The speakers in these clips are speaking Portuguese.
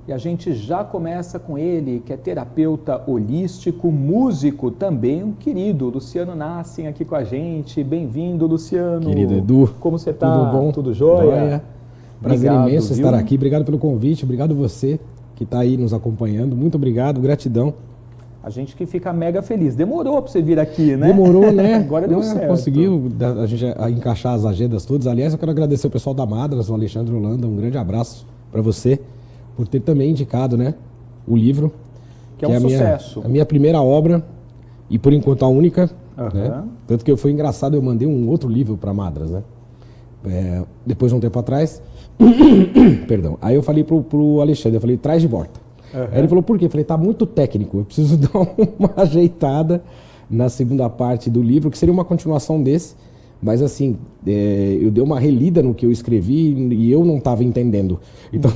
E a gente já começa com ele, que é terapeuta holístico, músico também, um querido, Luciano Nassen aqui com a gente. Bem-vindo, Luciano. Querido Edu. Como você está? Tudo bom? Tudo jóia? Prazer Obrigado, imenso viu? estar aqui. Obrigado pelo convite, obrigado você que está aí nos acompanhando. Muito obrigado, gratidão. A gente que fica mega feliz. Demorou para você vir aqui, né? Demorou, né? Agora deu certo. Conseguiu a gente encaixar as agendas todas. Aliás, eu quero agradecer o pessoal da Madras, o Alexandre Holanda. Um grande abraço para você por ter também indicado, né, o livro. Que é um sucesso. A minha primeira obra e, por enquanto, a única. Uhum. Né? Tanto que foi engraçado, eu mandei um outro livro para Madras, né? Depois de um tempo atrás. Perdão. Aí eu falei pro Alexandre, eu falei, traz de volta. Uhum. Aí ele falou, por quê? Eu falei, tá muito técnico, eu preciso dar uma ajeitada na segunda parte do livro, que seria uma continuação desse, mas assim, eu dei uma relida no que eu escrevi e eu não estava entendendo. Então,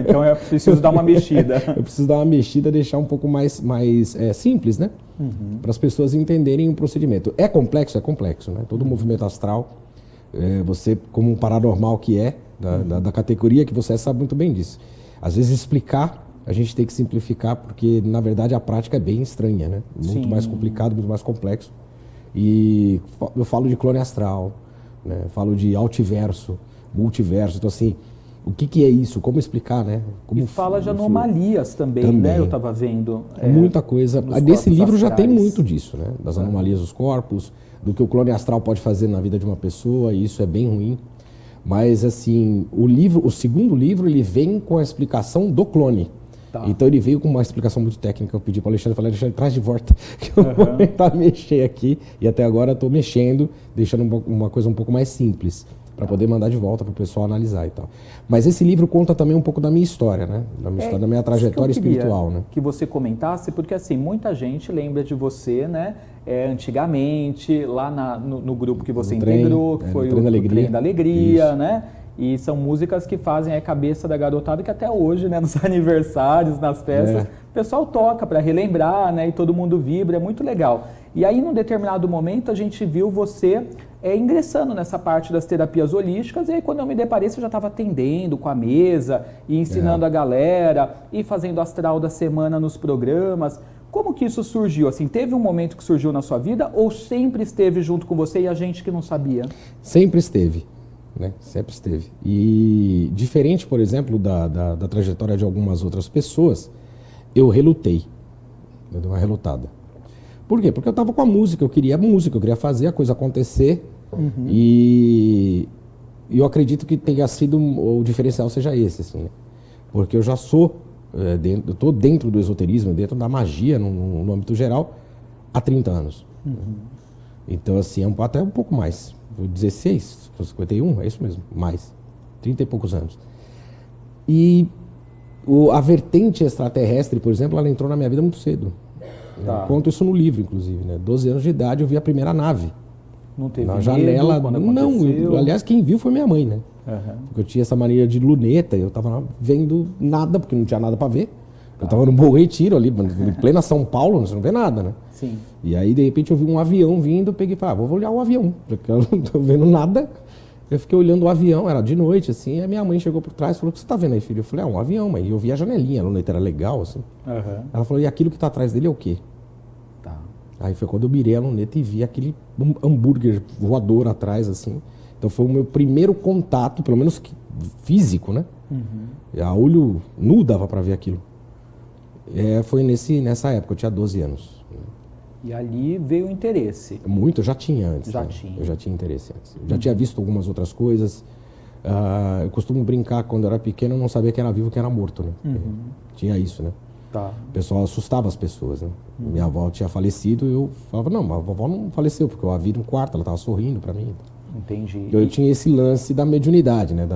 então eu preciso dar uma mexida. Eu preciso dar uma mexida, deixar um pouco mais simples, né? Uhum. Para as pessoas entenderem o procedimento. É complexo, né? Todo movimento astral, você, como um paranormal que é, da categoria que você sabe muito bem disso. Às vezes explicar, a gente tem que simplificar, porque na verdade a prática é bem estranha, né? Muito mais complicado, muito mais complexo. E eu falo de clone astral, né? Falo de altiverso, multiverso, então assim, o que é isso? Como explicar, né? Como e fala de anomalias também, né? Eu estava vendo. Muita coisa. Nesse livro já tem muito disso, né? Das anomalias dos corpos, do que o clone astral pode fazer na vida de uma pessoa, e isso é bem ruim. Mas assim, o segundo livro, ele vem com a explicação do clone. Tá. Então ele veio com uma explicação muito técnica. Eu pedi para o Alexandre, falei, Alexandre, traz de volta, que eu vou tentar mexer aqui. E até agora estou mexendo, deixando uma coisa um pouco mais simples, para poder mandar de volta para o pessoal analisar e tal. Mas esse livro conta também um pouco da minha história, né? Da minha trajetória espiritual, né? Que você comentasse, porque assim, muita gente lembra de você, né? Antigamente, lá no grupo que você integrou, que foi o Trem da Alegria, né? E são músicas que fazem a cabeça da garotada, que até hoje, né, nos aniversários, nas festas, o pessoal toca para relembrar, né, e todo mundo vibra, é muito legal. E aí, num determinado momento, a gente viu você ingressando nessa parte das terapias holísticas, e aí quando eu me deparei, você já estava atendendo com a mesa, e ensinando a galera, e fazendo astral da semana nos programas. Como que isso surgiu? Assim, teve um momento que surgiu na sua vida, ou sempre esteve junto com você e a gente que não sabia? Sempre esteve. Né? Sempre esteve. E diferente, por exemplo, da trajetória de algumas outras pessoas, eu relutei. Eu dei uma relutada. Por quê? Porque eu estava com a música, eu queria música, eu queria fazer a coisa acontecer. Uhum. E eu acredito que tenha sido o diferencial seja esse, assim, né? Porque eu já sou, eu estou dentro do esoterismo, dentro da magia, no âmbito geral, há 30 anos. Uhum. Então, assim, até um pouco mais. 16, 51, é isso mesmo, mais. 30 e poucos anos. E a vertente extraterrestre, por exemplo, ela entrou na minha vida muito cedo. Tá. Eu conto isso no livro, inclusive, né? 12 anos de idade eu vi a primeira nave. Não teve na medo janela. Quando não, aliás, quem viu foi minha mãe, né? Uhum. Porque eu tinha essa mania de luneta, eu tava vendo nada, porque não tinha nada para ver. Eu tava no Bom Retiro ali, em plena São Paulo, você não vê nada, né? Sim. E aí, de repente, eu vi um avião vindo, eu peguei e falei, vou olhar o avião, porque eu não tô vendo nada. Eu fiquei olhando o avião, era de noite, assim, aí minha mãe chegou por trás e falou, o que você tá vendo aí, filho? Eu falei, um avião, mãe. E eu vi a janelinha, a luneta era legal, assim. Uhum. Ela falou, e aquilo que tá atrás dele é o quê? Tá. Aí foi quando eu mirei a luneta e vi aquele hambúrguer voador atrás, assim. Então foi o meu primeiro contato, pelo menos físico, né? Uhum. A olho nu dava para ver aquilo. Foi nessa época, eu tinha 12 anos. E ali veio o interesse. Muito, eu já tinha antes. Já né? tinha. Eu já tinha interesse antes. Eu já tinha visto algumas outras coisas. Eu costumo brincar, quando eu era pequeno, eu não sabia que era vivo, que era morto, né? Uhum. Tinha isso, né? Tá. O pessoal assustava as pessoas, né? Uhum. Minha avó tinha falecido e eu falava, não, mas a vovó não faleceu, porque eu a vi no quarto, ela estava sorrindo para mim. Entendi. Eu tinha esse lance da mediunidade, né?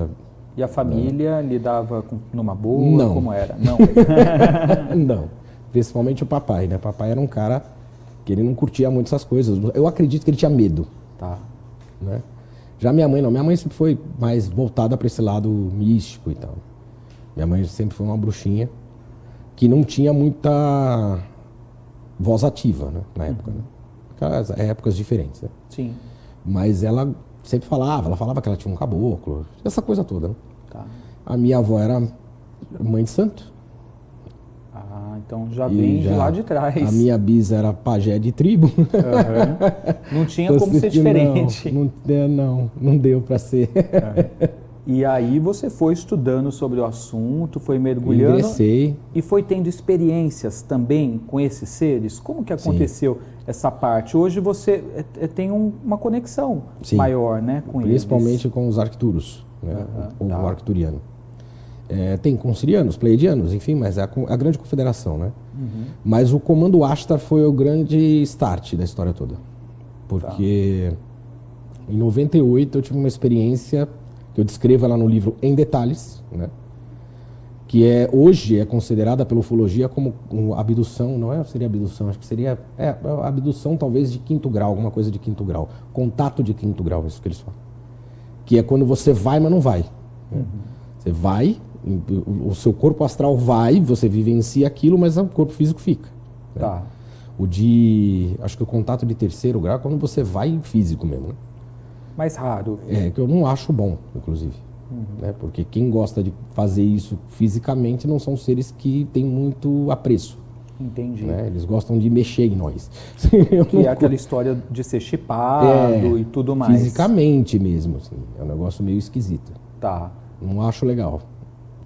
E a família lidava numa boa? Não. Como era? Não. Não. Principalmente o papai, né? Papai era um cara que ele não curtia muito essas coisas. Eu acredito que ele tinha medo. Tá. Né? Já minha mãe não. Minha mãe sempre foi mais voltada para esse lado místico e tal. Minha mãe sempre foi uma bruxinha que não tinha muita voz ativa, né? Na época. Né? Aquelas épocas diferentes, né? Sim. Mas ela sempre falava que ela tinha um caboclo, essa coisa toda, né? Tá. A minha avó era Mãe de santo. Ah, então já vem de lá de trás. A minha bisa era pajé de tribo. Uhum. Não tinha como ser diferente. Não deu para ser. E aí você foi estudando sobre o assunto, foi mergulhando. Ingressei. E foi tendo experiências também com esses seres? Como que aconteceu essa parte? Hoje você tem uma conexão maior, né, com principalmente eles. Com os Arcturus, né, o povo arcturiano. Tem com os sirianos, pleiadianos, enfim, mas é a grande confederação, né? Uhum. Mas o Comando Ashtar foi o grande start da história toda. Porque em 98 eu tive uma experiência que eu descrevo ela no livro em detalhes, né? Que hoje é considerada pela ufologia como uma abdução, seria abdução, acho que seria abdução talvez de 5º grau, alguma coisa de 5º grau, contato de 5º grau, isso que eles falam. Que é quando você vai, mas não vai. Né? Uhum. Você vai, o seu corpo astral vai, você vivencia aquilo, mas o corpo físico fica. Né? Tá. Acho que o contato de 3º grau é quando você vai físico mesmo, né? Mais raro. Que eu não acho bom, inclusive. Uhum. Né? Porque quem gosta de fazer isso fisicamente não são seres que têm muito apreço. Entendi. Né? Eles gostam de mexer em nós. Que é aquela história de ser chipado e tudo mais. Fisicamente mesmo. Assim. É um negócio meio esquisito. Tá. Não acho legal.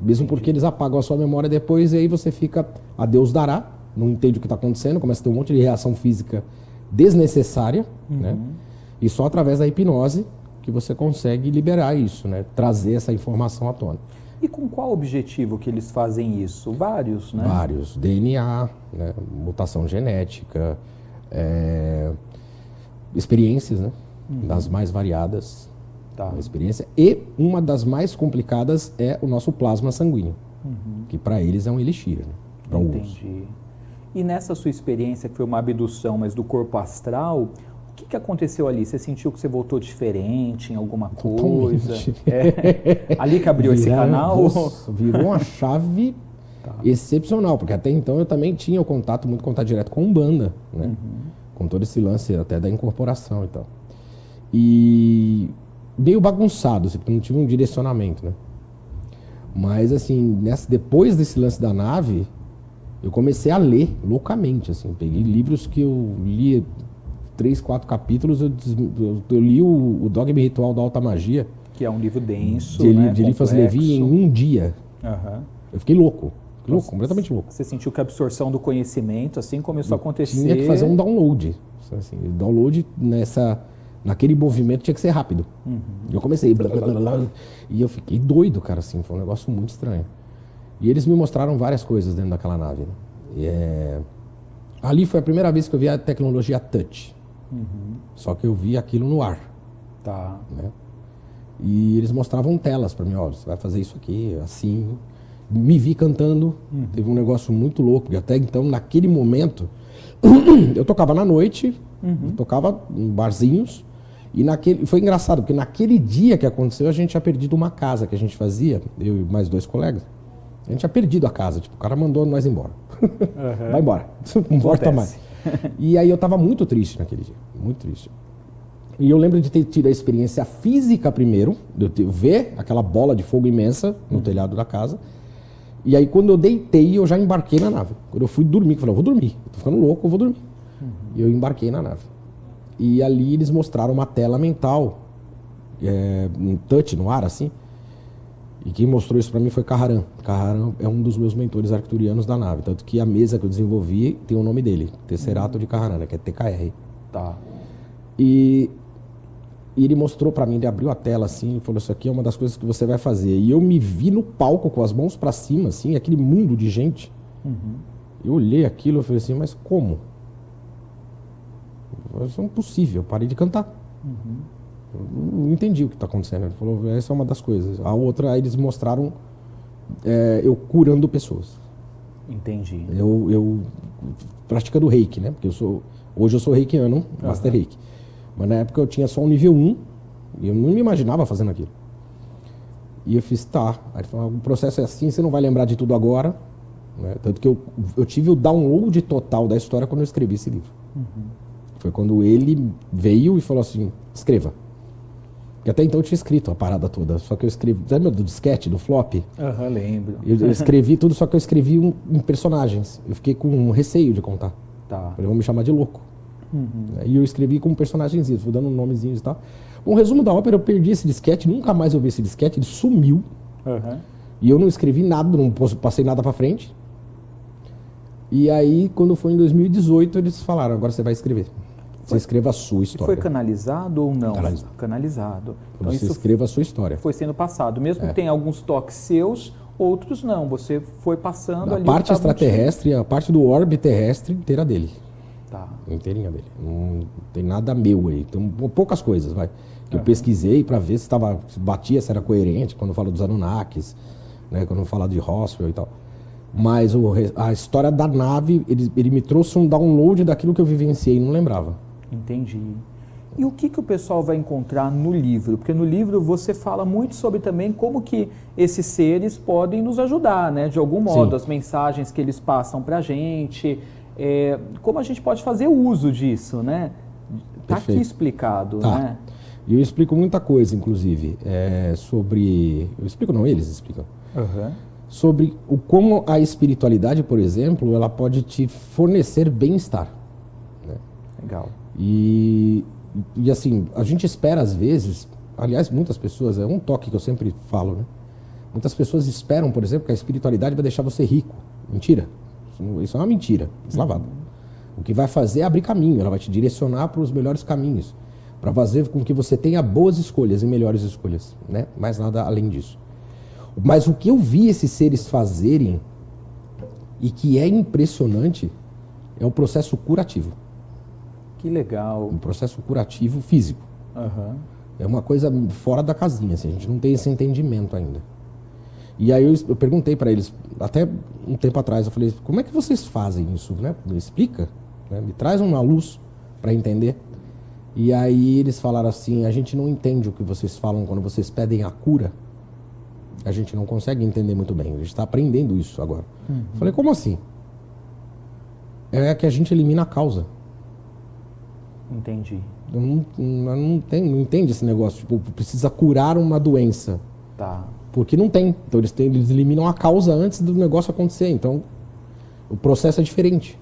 Mesmo porque eles apagam a sua memória depois e aí você fica, a Deus dará, não entende o que está acontecendo, começa a ter um monte de reação física desnecessária, né? E só através da hipnose que você consegue liberar isso, né? Trazer essa informação à tona. E com qual objetivo que eles fazem isso? Vários, né? Vários. DNA, né? Mutação genética, experiências, né? Das mais variadas. Tá. A experiência. E uma das mais complicadas é o nosso plasma sanguíneo, que para eles é um elixir, né? Entendi. E nessa sua experiência, que foi uma abdução, mas do corpo astral, o que aconteceu ali? Você sentiu que você voltou diferente em alguma coisa? Ali que abriu esse canal? Virou uma chave excepcional, porque até então eu também tinha muito contato direto com Umbanda, né? Com todo esse lance até da incorporação e tal. E meio bagunçado, porque não tive um direcionamento, né? Mas assim, depois desse lance da nave, eu comecei a ler loucamente, assim. Peguei livros que eu li 3, 4 capítulos, eu li o Dogma Ritual da Alta Magia. Que é um livro denso, de né? Eliphas Levi em um dia. Eu fiquei louco. Completamente louco. Você sentiu que a absorção do conhecimento, assim, começou a acontecer? Tinha que fazer um download. Assim, download naquele movimento tinha que ser rápido. Eu comecei, e eu fiquei doido, cara, assim, foi um negócio muito estranho. E eles me mostraram várias coisas dentro daquela nave, né? Ali foi a primeira vez que eu vi a tecnologia touch. Só que eu vi aquilo no ar. Tá. Né? E eles mostravam telas para mim, você vai fazer isso aqui, assim. Me vi cantando, teve um negócio muito louco, porque até então, naquele momento, eu tocava na noite, eu tocava em barzinhos, e foi engraçado, porque naquele dia que aconteceu, a gente tinha perdido uma casa que a gente fazia, eu e mais 2 colegas. A gente tinha perdido a casa, o cara mandou nós embora. Vai embora, não volta mais. E aí eu tava muito triste naquele dia, muito triste. E eu lembro de ter tido a experiência física primeiro, de eu ver aquela bola de fogo imensa no telhado da casa. E aí quando eu deitei, eu já embarquei na nave. Quando eu fui dormir, eu falei, eu vou dormir, tô ficando louco, eu vou dormir. E eu embarquei na nave. E ali eles mostraram uma tela mental, um touch no ar, assim. E quem mostrou isso pra mim foi Kaharan. Kaharan é um dos meus mentores arcturianos da nave. Tanto que a mesa que eu desenvolvi tem o nome dele, Tesserato de Kaharan, que é TKR. Tá. E ele mostrou pra mim, ele abriu a tela assim e falou, isso aqui é uma das coisas que você vai fazer. E eu me vi no palco com as mãos pra cima, assim, aquele mundo de gente. Eu olhei aquilo e falei assim, mas como? Isso é impossível, eu parei de cantar. Eu não entendi o que está acontecendo. Ele falou, essa é uma das coisas. A outra, aí eles mostraram eu curando pessoas. Entendi. Eu praticando reiki, né? Porque hoje eu sou reikiano, master reiki. Mas na época eu tinha só um nível 1 e eu não me imaginava fazendo aquilo. E eu fiz, tá. Aí ele falou, o processo é assim, você não vai lembrar de tudo agora. Né? Tanto que eu tive o download total da história quando eu escrevi esse livro. Foi quando ele veio e falou assim, escreva. Que até então eu tinha escrito a parada toda, só que eu escrevi, lembra do disquete, do flop? Lembro. Eu escrevi tudo, só que eu escrevi em personagens. Eu fiquei com receio de contar. Tá. Eles vão me chamar de louco. E eu escrevi com personagenzinhos, fui dando nomezinhos e tal. Um resumo da ópera, eu perdi esse disquete, nunca mais eu vi esse disquete, ele sumiu. E eu não escrevi nada, não passei nada pra frente. E aí, quando foi em 2018, eles falaram, agora você vai escrever. Você escreva a sua história. Foi canalizado ou não? Canalizado. Então, você escreva a sua história. Foi sendo passado. Mesmo que tenha alguns toques seus, outros não. Você foi passando ali. A parte extraterrestre, a parte do orbe terrestre inteira dele. Tá. Inteirinha dele. Não tem nada meu aí. Tem poucas coisas, vai. Que eu pesquisei para ver se batia, se era coerente, quando eu falo dos Anunnakis, né, quando eu falo de Roswell e tal. Mas a história da nave, ele me trouxe um download daquilo que eu vivenciei e não lembrava. Entendi. E o que o pessoal vai encontrar no livro? Porque no livro você fala muito sobre também como que esses seres podem nos ajudar, né? De algum modo, as mensagens que eles passam para a gente, como a gente pode fazer uso disso, né? Está aqui explicado, né? E eu explico muita coisa, inclusive, sobre... Eu explico não, eles explicam. Sobre como a espiritualidade, por exemplo, ela pode te fornecer bem-estar. Né? Legal. E assim, a gente espera às vezes, aliás, muitas pessoas, é um toque que eu sempre falo, né? Muitas pessoas esperam, por exemplo, que a espiritualidade vai deixar você rico. Mentira. Isso é uma mentira, deslavada. O que vai fazer é abrir caminho, ela vai te direcionar para os melhores caminhos, para fazer com que você tenha boas escolhas e melhores escolhas, né? Mais nada além disso. Mas o que eu vi esses seres fazerem, e que é impressionante, é o processo curativo. Que legal. Um processo curativo físico. É uma coisa fora da casinha, assim, a gente não tem esse entendimento ainda. E aí eu perguntei para eles, até um tempo atrás, eu falei, como é que vocês fazem isso, né? Me explica, né? Me traz uma luz para entender. E aí eles falaram assim, a gente não entende o que vocês falam quando vocês pedem a cura. A gente não consegue entender muito bem, a gente está aprendendo isso agora. Eu falei, como assim? É que a gente elimina a causa. Entendi. Não entende esse negócio, tipo, precisa curar uma doença. Tá. Porque não tem. Então eles eliminam a causa antes do negócio acontecer. Então o processo é diferente.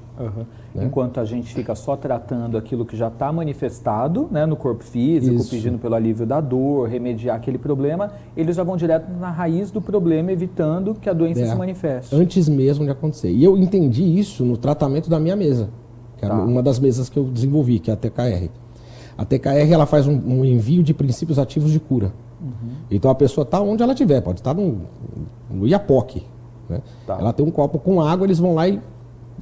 Né? Enquanto a gente fica só tratando aquilo que já está manifestado, né, no corpo físico, pedindo pelo alívio da dor, remediar aquele problema, eles já vão direto na raiz do problema, evitando que a doença se manifeste. Antes mesmo de acontecer. E eu entendi isso no tratamento da minha mesa. Que era uma das mesas que eu desenvolvi, que é a TKR. A TKR ela faz um envio de princípios ativos de cura. Então a pessoa está onde ela estiver, pode estar no Iapoque. Né? Ela tem um copo com água, eles vão lá e...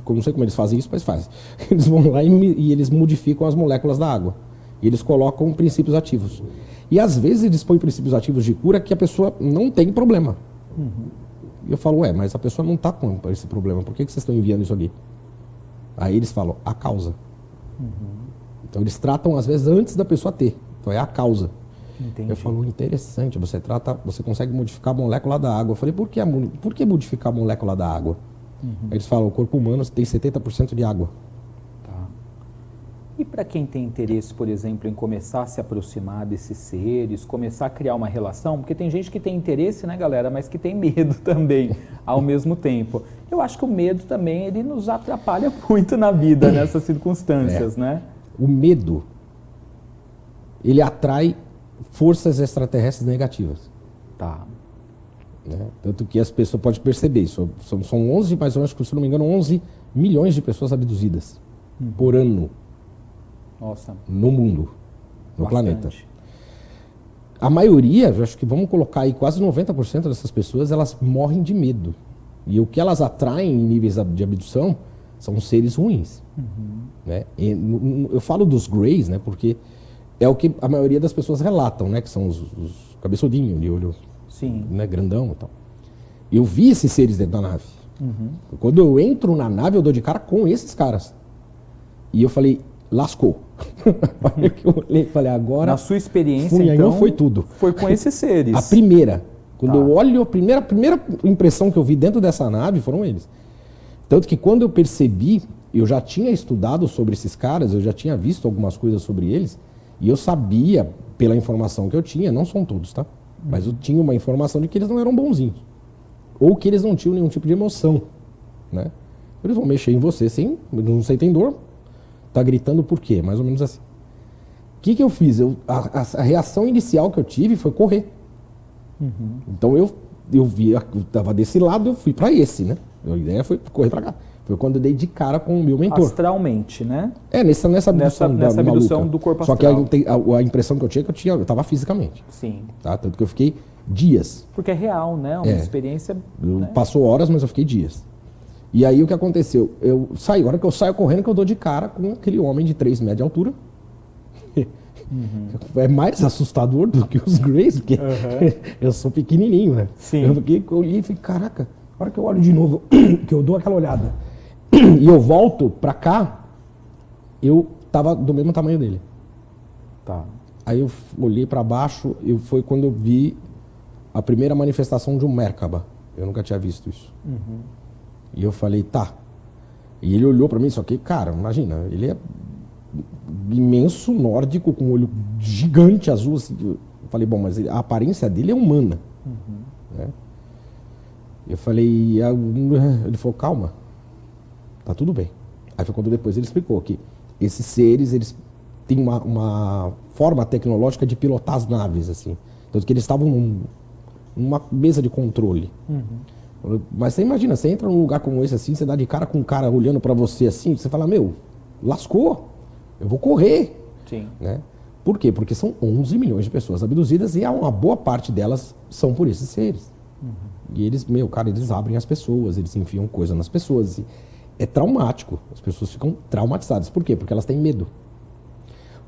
Não sei como eles fazem isso, mas fazem. Eles vão lá e eles modificam as moléculas da água. E eles colocam princípios ativos. E às vezes eles põem princípios ativos de cura que a pessoa não tem problema. E eu falo, mas a pessoa não está com esse problema, por que vocês estão enviando isso aqui? Aí eles falam, a causa. Então eles tratam às vezes antes da pessoa ter. Então é a causa. Entendi. Eu falo, interessante, você consegue modificar a molécula da água. Eu falei, por que modificar a molécula da água? Eles falam, o corpo humano tem 70% de água. Tá. E para quem tem interesse, por exemplo, em começar a se aproximar desses seres, começar a criar uma relação, porque tem gente que tem interesse, né, galera, mas que tem medo também, ao mesmo tempo. Eu acho que o medo também, ele nos atrapalha muito na vida, nessas circunstâncias, né? O medo, ele atrai forças extraterrestres negativas. Tá. Né? Tanto que as pessoas podem perceber isso. São 11, mas eu acho que, se não me engano, 11 milhões de pessoas abduzidas por ano. Nossa. No mundo, no Bastante. planeta. A maioria, eu acho que vamos colocar aí quase 90% dessas pessoas, elas morrem de medo. E o que elas atraem em níveis de abdução são seres ruins. Né? Eu falo dos Greys, né, porque é o que a maioria das pessoas relatam, né, que são os cabeçudinhos, de olho né, grandão e tal. Eu vi esses seres dentro da nave. Quando eu entro na nave, eu dou de cara com esses caras. E eu falei, lascou. Eu falei, agora... Na sua experiência, então, foi tudo. Foi com esses seres. A primeira. Quando eu olho, a primeira impressão que eu vi dentro dessa nave foram eles. Tanto que quando eu percebi, eu já tinha estudado sobre esses caras, eu já tinha visto algumas coisas sobre eles, e eu sabia, pela informação que eu tinha, não são todos, tá? Mas eu tinha uma informação de que eles não eram bonzinhos. Ou que eles não tinham nenhum tipo de emoção, né? Eles vão mexer em você sem, não sei, tem dor. Tá gritando por quê? Mais ou menos assim. O que eu fiz? A reação inicial que eu tive foi correr. Então eu tava desse lado, eu fui para esse, né? A ideia foi correr para cá. Foi quando eu dei de cara com o meu mentor. Astralmente, né? Nessa abdução do corpo astral. Só que a impressão que eu tava fisicamente. Sim. Tá? Tanto que eu fiquei dias. Porque é real, né? Uma experiência... Né? Passou horas, mas eu fiquei dias. E aí o que aconteceu? A hora que eu saio correndo, que eu dou de cara com aquele homem de 3 metros de altura. É mais assustador do que os Greys, porque eu sou pequenininho, né? Sim. Eu olhei e falei, caraca, a hora que eu olho de novo, que eu dou aquela olhada, e eu volto pra cá, eu tava do mesmo tamanho dele. Tá. Aí eu olhei pra baixo, foi quando eu vi a primeira manifestação de um Merkaba. Eu nunca tinha visto isso. E eu falei, tá. E ele olhou pra mim, só que, cara, imagina, ele é imenso, nórdico, com um olho gigante, azul, assim. Eu falei, bom, mas a aparência dele é humana. Né? Eu falei, ele falou, calma, tá tudo bem. Aí foi quando depois ele explicou que esses seres, eles têm uma forma tecnológica de pilotar as naves, assim. Tanto que eles estavam numa mesa de controle. Mas você imagina, você entra num lugar como esse assim, você dá de cara com um cara olhando pra você assim, você fala, meu, lascou, eu vou correr. Sim. Né? Por quê? Porque são 11 milhões de pessoas abduzidas e uma boa parte delas são por esses seres. E eles, eles abrem as pessoas, eles enfiam coisa nas pessoas. É traumático, as pessoas ficam traumatizadas. Por quê? Porque elas têm medo.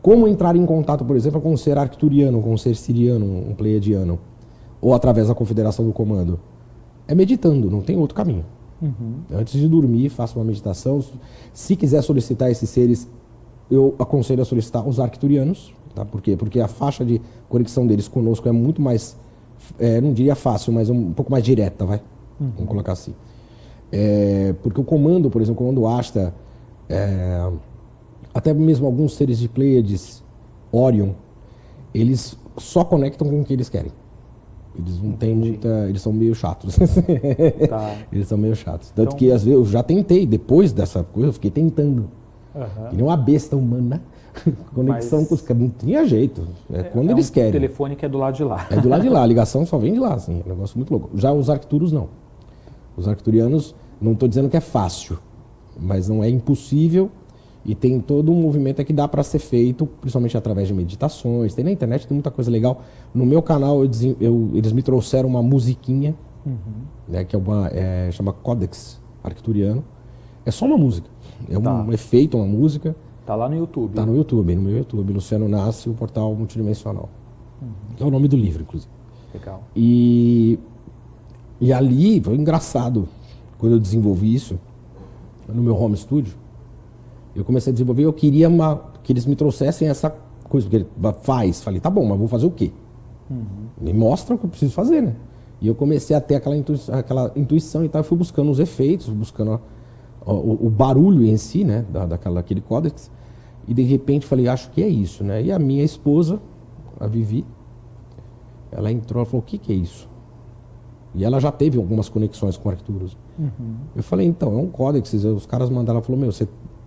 Como entrar em contato, por exemplo, com um ser arcturiano, com um ser siriano, um pleiadiano, ou através da confederação do comando? É meditando, não tem outro caminho. Antes de dormir, faça uma meditação. Se quiser solicitar esses seres, eu aconselho a solicitar os arcturianos. Tá? Por quê? Porque a faixa de conexão deles conosco é muito mais, não diria fácil, mas um pouco mais direta, vai? Vamos colocar assim. Porque o comando, por exemplo, o comando Ashta, até mesmo alguns seres de Pleiades, Orion, eles só conectam com o que eles querem. Eles não têm muita... Eles são meio chatos. Tá. Eles são meio chatos. Tanto que às vezes eu já tentei, depois dessa coisa, eu fiquei tentando. Que nem uma besta humana. Conexão com os caras. Não tinha jeito. Quando eles querem. O telefone que é do lado de lá. É do lado de lá. A ligação só vem de lá. Assim, é um negócio muito louco. Já os arcturos, não. Os arcturianos, não estou dizendo que é fácil, mas não é impossível. E tem todo um movimento que dá para ser feito, principalmente através de meditações. Tem na internet, tem muita coisa legal. No meu canal, eles me trouxeram uma musiquinha, né, que chama Codex Arcturiano. É só uma música. É um efeito, uma música. Tá lá no YouTube. Tá no YouTube, no meu YouTube. Luciano Nasce, o portal multidimensional. Que é o nome do livro, inclusive. Legal. E ali, foi engraçado, quando eu desenvolvi isso, no meu home studio, eu comecei a desenvolver, eu queria que eles me trouxessem essa coisa, porque ele falei, tá bom, mas vou fazer o quê? Me mostra o que eu preciso fazer, né? E eu comecei a ter aquela intuição e tal, eu fui buscando os efeitos, buscando o barulho em si, né, daquele códex, e de repente falei, acho que é isso, né? E a minha esposa, a Vivi, ela entrou, ela falou, o que é isso? E ela já teve algumas conexões com Arcturus. Eu falei, então, é um códex, os caras mandaram, ela falou,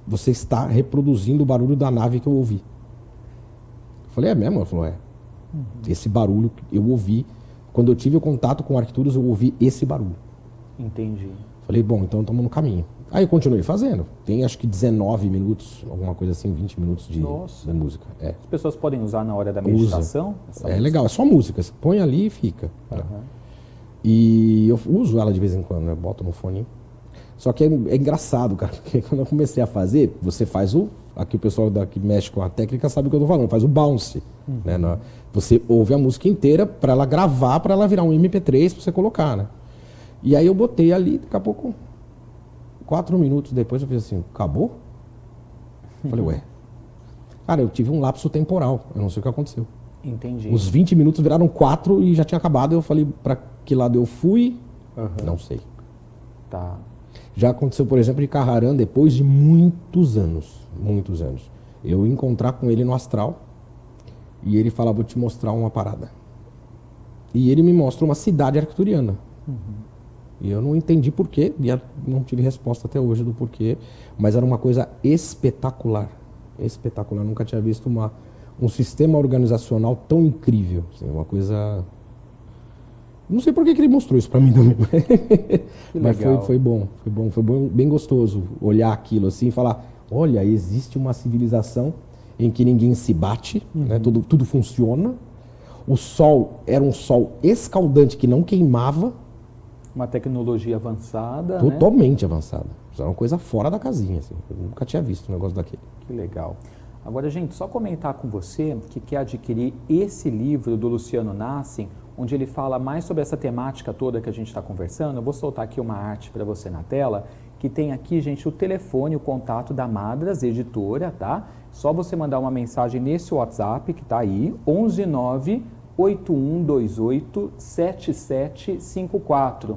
você está reproduzindo o barulho da nave que eu ouvi. Eu falei, é mesmo? Ela falou, é. Esse barulho que eu ouvi, quando eu tive o contato com o Arcturus, eu ouvi esse barulho. Entendi. Falei, bom, então estamos no caminho. Aí eu continuei fazendo. Tem acho que 19 minutos, alguma coisa assim, 20 minutos de música. As pessoas podem usar na hora da meditação? Legal, é só música. Você põe ali e fica. E eu uso ela de vez em quando, né? Boto no fone. Só que é engraçado, cara, porque quando eu comecei a fazer, você faz aqui o pessoal que mexe com a técnica sabe o que eu tô falando, faz o bounce, né? Você ouve a música inteira para ela gravar, para ela virar um MP3 para você colocar, né? E aí eu botei ali, daqui a pouco, 4 minutos depois eu fiz assim, acabou? Falei, ué. Cara, eu tive um lapso temporal, eu não sei o que aconteceu. Entendi. Os 20 minutos viraram 4 e já tinha acabado, eu falei, para que lado eu fui? Não sei. Tá. Já aconteceu, por exemplo, de Carrarã, depois de muitos anos, eu encontrar com ele no astral E ele fala, vou te mostrar uma parada. E ele me mostra uma cidade arcturiana. E eu não entendi porquê, e não tive resposta até hoje do porquê, mas era uma coisa espetacular. Espetacular, nunca tinha visto um sistema organizacional tão incrível. Assim, uma coisa... Não sei por que ele mostrou isso pra mim também, mas foi bom, bem gostoso olhar aquilo assim e falar, olha, existe uma civilização em que ninguém se bate, né, tudo funciona. O sol era um sol escaldante que não queimava. Uma tecnologia avançada, totalmente avançada. Isso era uma coisa fora da casinha, assim. Eu nunca tinha visto um negócio daquele. Que legal. Agora, gente, só comentar com você que quer adquirir esse livro do Luciano Nassim, onde ele fala mais sobre essa temática toda que a gente está conversando. Eu vou soltar aqui uma arte para você na tela, que tem aqui, gente, o telefone, o contato da Madras Editora, tá? Só você mandar uma mensagem nesse WhatsApp que está aí, 11981287754.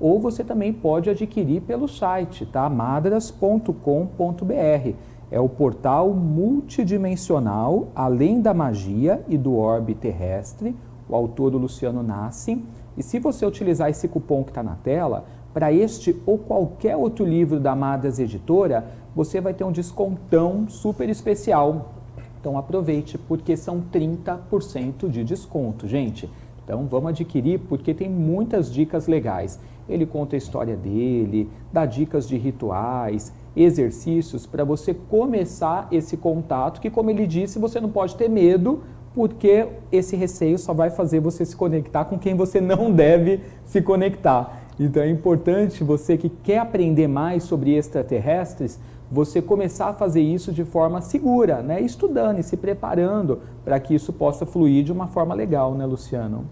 Ou você também pode adquirir pelo site, tá? madras.com.br. É o portal multidimensional, além da magia e do orbe terrestre, o autor do Luciano Nassim. E se você utilizar esse cupom que está na tela, para este ou qualquer outro livro da Madras Editora, você vai ter um descontão super especial. Então aproveite, porque são 30% de desconto, gente. Então vamos adquirir, porque tem muitas dicas legais. Ele conta a história dele, dá dicas de rituais, exercícios para você começar esse contato, que, como ele disse, você não pode ter medo, porque esse receio só vai fazer você se conectar com quem você não deve se conectar. Então é importante, você que quer aprender mais sobre extraterrestres, você começar a fazer isso de forma segura, né? Estudando e se preparando para que isso possa fluir de uma forma legal, né, Luciano?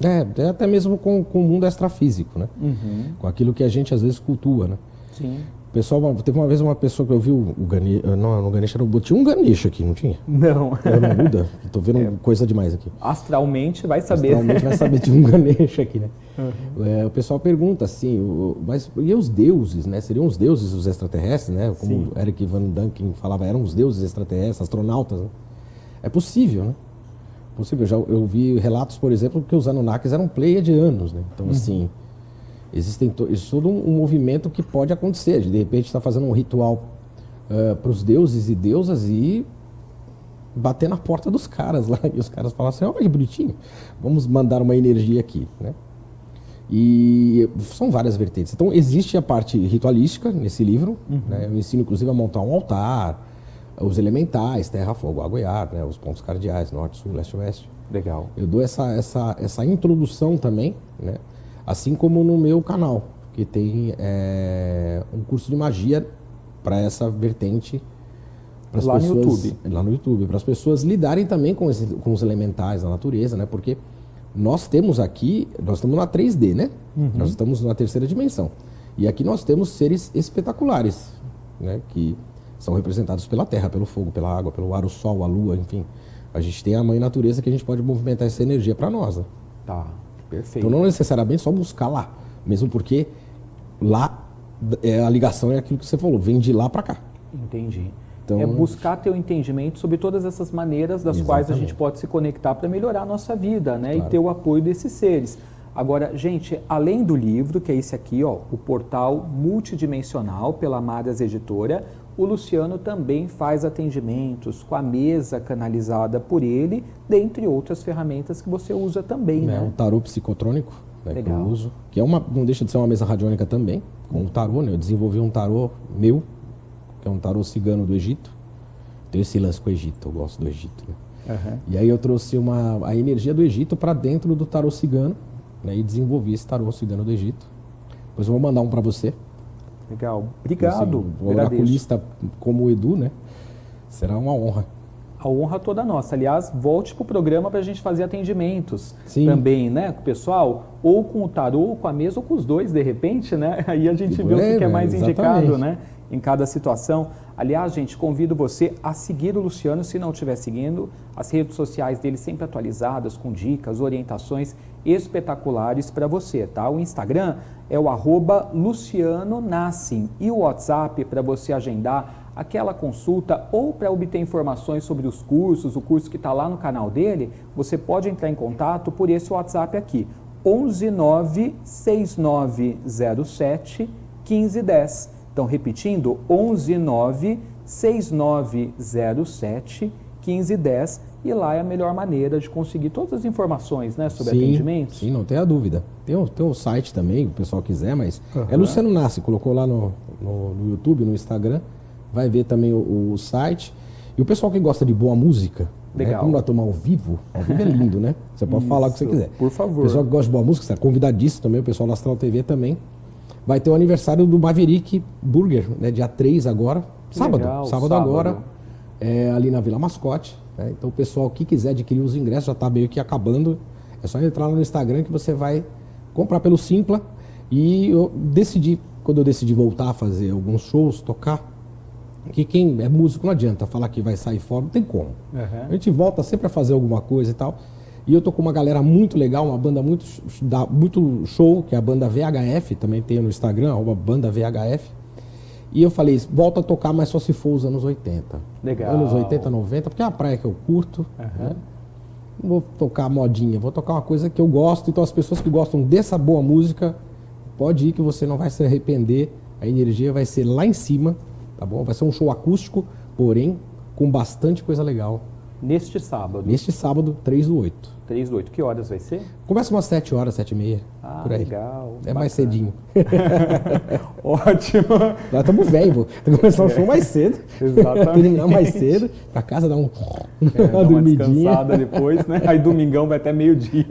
Até mesmo com o mundo extrafísico, né? Com aquilo que a gente às vezes cultua, né? Sim. O pessoal, teve uma vez uma pessoa que eu vi o Ganesha, não, no Ganesha tinha um Ganesha aqui, não tinha? Não. Era um Buda? Tô vendo coisa demais aqui. Astralmente vai saber. Astralmente vai saber de um Ganesha aqui, né? O pessoal pergunta assim, mas e os deuses, né? Seriam os deuses os extraterrestres, né? Como o Eric Van Daniken falava, eram os deuses extraterrestres, astronautas, né? É possível, né? Possível. Eu vi relatos, por exemplo, que os Anunnakis eram pleiadianos, né? Então, assim... Existe todo um movimento que pode acontecer. De repente está fazendo um ritual para os deuses e deusas e bater na porta dos caras lá. E os caras falam assim, olha que bonitinho, vamos mandar uma energia aqui, né? E são várias vertentes. Então existe a parte ritualística nesse livro, né? Eu ensino inclusive a montar um altar, os elementais, terra, fogo, água e ar, né? Os pontos cardeais, norte, sul, leste e oeste. Legal. Eu dou essa introdução também, né? Assim como no meu canal, que tem um curso de magia para essa vertente. Lá no YouTube. Lá no YouTube, para as pessoas lidarem também com os elementais da natureza, né? Porque nós estamos na 3D, né? Nós estamos na terceira dimensão. E aqui nós temos seres espetaculares, né? Que são representados pela terra, pelo fogo, pela água, pelo ar, o sol, a lua, enfim. A gente tem a mãe natureza que a gente pode movimentar essa energia para nós, né? Tá. Perfeito. Então não necessariamente só buscar lá, mesmo porque lá a ligação é aquilo que você falou, vem de lá para cá. Entendi. Então, é buscar ter o entendimento sobre todas essas maneiras das quais a gente pode se conectar para melhorar a nossa vida, né? Claro. E ter o apoio desses seres. Agora, gente, além do livro, que é esse aqui, ó, o portal multidimensional pela Madras Editora, o Luciano também faz atendimentos com a mesa canalizada por ele, dentre outras ferramentas que você usa também, né? O tarô psicotrônico, né, que eu uso, que não deixa de ser uma mesa radiônica também, com o tarô, né? Eu desenvolvi um tarô meu, que é um tarô cigano do Egito. Tem esse lance com o Egito, eu gosto do Egito, né? E aí eu trouxe a energia do Egito para dentro do tarô cigano, né? E desenvolvi esse tarô cigano do Egito. Depois eu vou mandar um para você. Legal. Obrigado. O oraculista como o Edu, né? Será uma honra. A honra toda nossa. Aliás, volte para o programa para a gente fazer atendimentos também, né, com o pessoal, ou com o tarô, ou com a mesa, ou com os dois, de repente, né? Aí a gente vê o que é mais indicado, né? Em cada situação. Aliás, gente, convido você a seguir o Luciano, se não estiver seguindo, as redes sociais dele sempre atualizadas, com dicas, orientações espetaculares para você, tá? O Instagram é o @Luciano Nassim e o WhatsApp para você agendar aquela consulta ou para obter informações sobre os cursos, o curso que está lá no canal dele, você pode entrar em contato por esse WhatsApp aqui, 11 6907 1510. Então, repetindo, 11 6907 1510, e lá é a melhor maneira de conseguir todas as informações, né, sobre atendimentos. Sim, não tenha dúvida. Tem um site também, o pessoal quiser, mas é Luciano Nassi, colocou lá no YouTube, no Instagram, vai ver também o site. E o pessoal que gosta de boa música, legal. Como nós tomar ao vivo é lindo, né? Você pode falar o que você quiser. Por favor. O pessoal que gosta de boa música, está convidadíssimo também, o pessoal da Astral TV também. Vai ter o aniversário do Maverick Burger, né? Dia 3 agora, sábado agora, ali na Vila Mascote. Né? Então o pessoal que quiser adquirir os ingressos, já está meio que acabando, é só entrar lá no Instagram que você vai comprar pelo Simpla. E quando eu decidi voltar a fazer alguns shows, tocar, que quem é músico não adianta falar que vai sair fora, não tem como. A gente volta sempre a fazer alguma coisa e tal. E eu tô com uma galera muito legal, uma banda muito show, que é a banda VHF, também tem no Instagram, uma banda VHF. E eu falei, volta a tocar, mas só se for os anos 80. Legal. Anos 80, 90, porque é uma praia que eu curto. Né? Não vou tocar modinha, vou tocar uma coisa que eu gosto. Então as pessoas que gostam dessa boa música, pode ir que você não vai se arrepender. A energia vai ser lá em cima, tá bom? Vai ser um show acústico, porém com bastante coisa legal. Neste sábado? Neste sábado, 3/8. 3/8. Que horas vai ser? Começa umas 7 horas, 7h30. Por aí. Legal. É mais cedinho. Ótimo. Nós estamos velhos, vou começar o show mais cedo. Exatamente. Terminar mais cedo, pra casa dar uma dormidinha. Descansada depois, né? Aí domingão vai até meio-dia.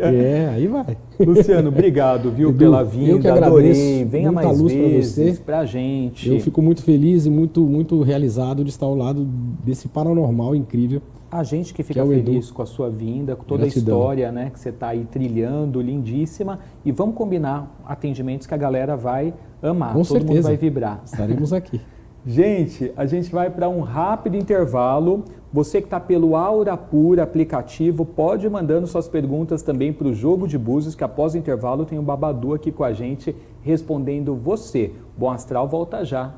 Aí vai. Luciano, obrigado, viu, Edu, pela vinda. Eu que agradeço. Adorei. Venha muita mais luz vezes pra você. Pra gente. Eu fico muito feliz e muito realizado de estar ao lado desse paranormal incrível. A gente que fica é feliz com a sua vinda, com toda Gratidão. a história, né, que você está aí trilhando, lindíssima. E vamos combinar atendimentos que a galera vai amar. Com certeza. Mundo vai vibrar. Estaremos aqui. Gente, a gente vai para um rápido intervalo. Você que está pelo Aura Pura aplicativo, pode ir mandando suas perguntas também para o Jogo de Búzios, que após o intervalo tem o Babadu aqui com a gente respondendo você. Bom Astral volta já.